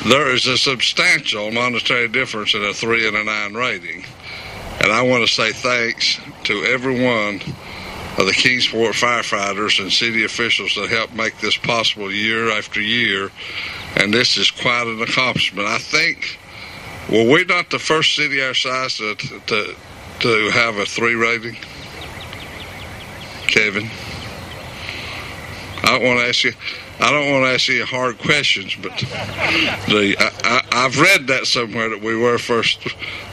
there is a substantial monetary difference in a 3 and a 9 rating. And I want to say thanks to every one of the Kingsport firefighters and city officials that helped make this possible year after year. And this is quite an accomplishment. I think, were we not the first city our size to have a 3 rating? Kevin? I don't want to ask you hard questions, but I've read that somewhere that we were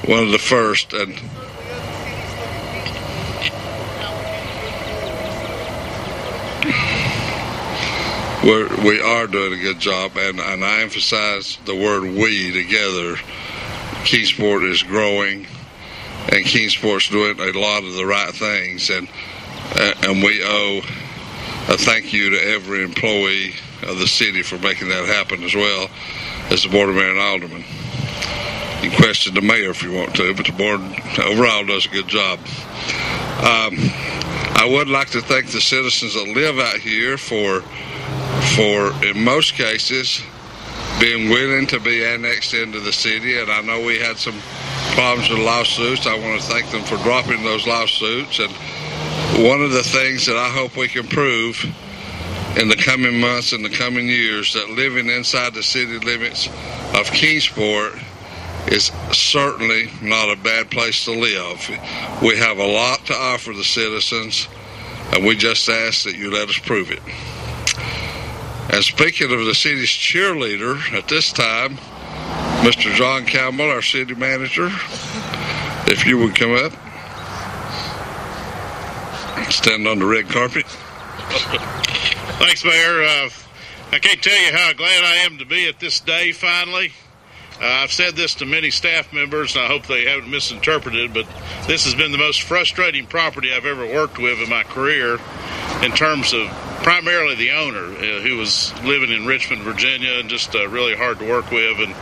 one of the first, and we are doing a good job, and I emphasize the word "we" together. Kingsport is growing, and Kingsport's doing a lot of the right things, and we owe a thank you to every employee of the city for making that happen, as well as the Board of Mayor and Aldermen. You can question the mayor if you want to, but the board overall does a good job. I would like to thank the citizens that live out here for in most cases, being willing to be annexed into the city. And I know we had some problems with lawsuits. I want to thank them for dropping those lawsuits. And one of the things that I hope we can prove in the coming months and the coming years, that living inside the city limits of Kingsport is certainly not a bad place to live. We have a lot to offer the citizens, and we just ask that you let us prove it. And speaking of the city's cheerleader, at this time, Mr. John Campbell, our city manager, if you would come up. Stand on the red carpet. Thanks, Mayor. I can't tell you how glad I am to be at this day finally. I've said this to many staff members, and I hope they haven't misinterpreted, but this has been the most frustrating property I've ever worked with in my career, in terms of primarily the owner, who was living in Richmond, Virginia, and just really hard to work with. And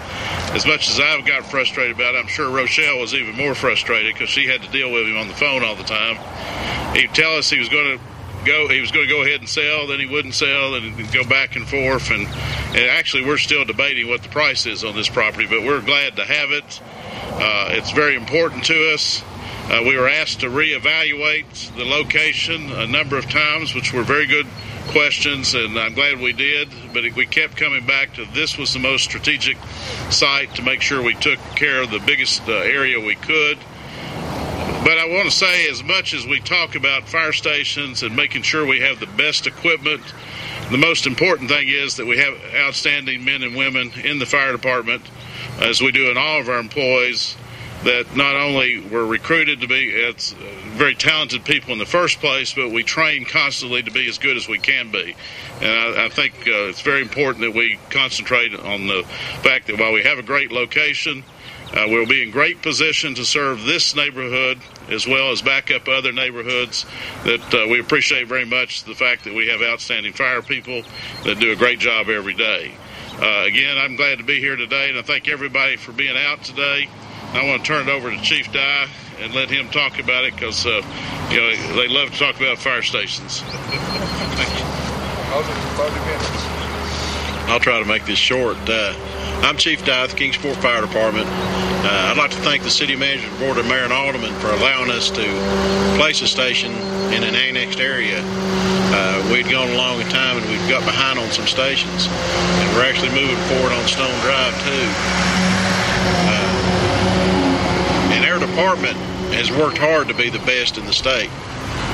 as much as I've got frustrated about it, I'm sure Rochelle was even more frustrated, because she had to deal with him on the phone all the time. He'd tell us he was going to go ahead and sell, then he wouldn't sell, and he'd go back and forth. And actually, we're still debating what the price is on this property, but we're glad to have it. It's very important to us. We were asked to reevaluate the location a number of times, which were very good questions, and I'm glad we did. But we kept coming back to this was the most strategic site to make sure we took care of the biggest area we could. But I want to say, as much as we talk about fire stations and making sure we have the best equipment, the most important thing is that we have outstanding men and women in the fire department, as we do in all of our employees, that not only were recruited to be very talented people in the first place, but we train constantly to be as good as we can be. And I think it's very important that we concentrate on the fact that while we have a great location, we'll be in great position to serve this neighborhood as well as back up other neighborhoods. That we appreciate very much the fact that we have outstanding fire people that do a great job every day. Again, I'm glad to be here today, and I thank everybody for being out today. I want to turn it over to Chief Dye and let him talk about it, because they love to talk about fire stations. I'll try to make this short. I'm Chief Dye of the Kingsport Fire Department. I'd like to thank the City Manager, the Board of Mayor and Aldermen for allowing us to place a station in an annexed area. We'd gone a long time, and we'd got behind on some stations, and we're actually moving forward on Stone Drive too. And our department has worked hard to be the best in the state.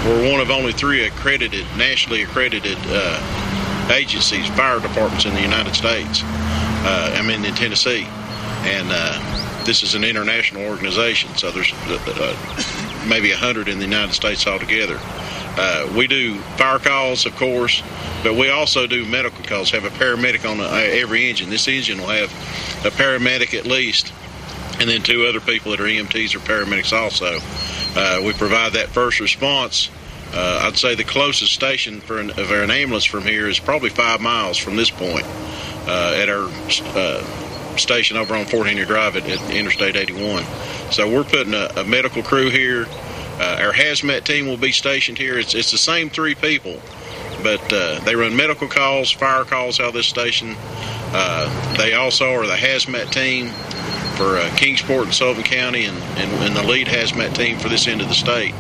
We're one of only 3 nationally accredited agencies, fire departments in the United States. In Tennessee, and this is an international organization, so there's maybe 100 in the United States altogether. We do fire calls, of course, but we also do medical calls, have a paramedic on every engine. This engine will have a paramedic at least, and then 2 other people that are EMTs or paramedics also. We provide that first response. I'd say the closest station for an ambulance from here is probably 5 miles from this point. At our station over on Fort Henry Drive at Interstate 81. So we're putting a medical crew here. Our hazmat team will be stationed here. It's the same 3 people, but they run medical calls, fire calls out of this station. They also are the hazmat team for Kingsport and Sullivan County, and the lead hazmat team for this end of the state.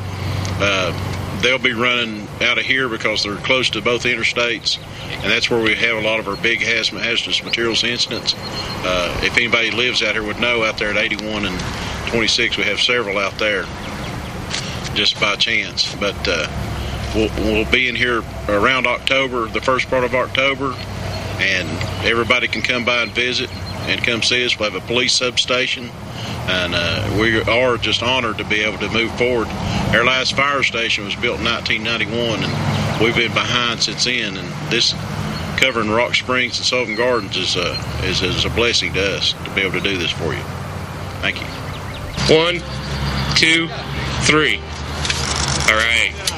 They'll be running out of here because they're close to both interstates, and that's where we have a lot of our big hazardous materials incidents. If anybody lives out here would know, out there at 81 and 26, we have several out there just by chance. But we'll be in here around October, the first part of October, and everybody can come by and visit and come see us. We'll have a police substation, and we are just honored to be able to move forward. Our last fire station was built in 1991, and we've been behind since then. And this covering Rock Springs and Sullivan Gardens is a blessing to us to be able to do this for you. Thank you. 1, 2, 3. All right.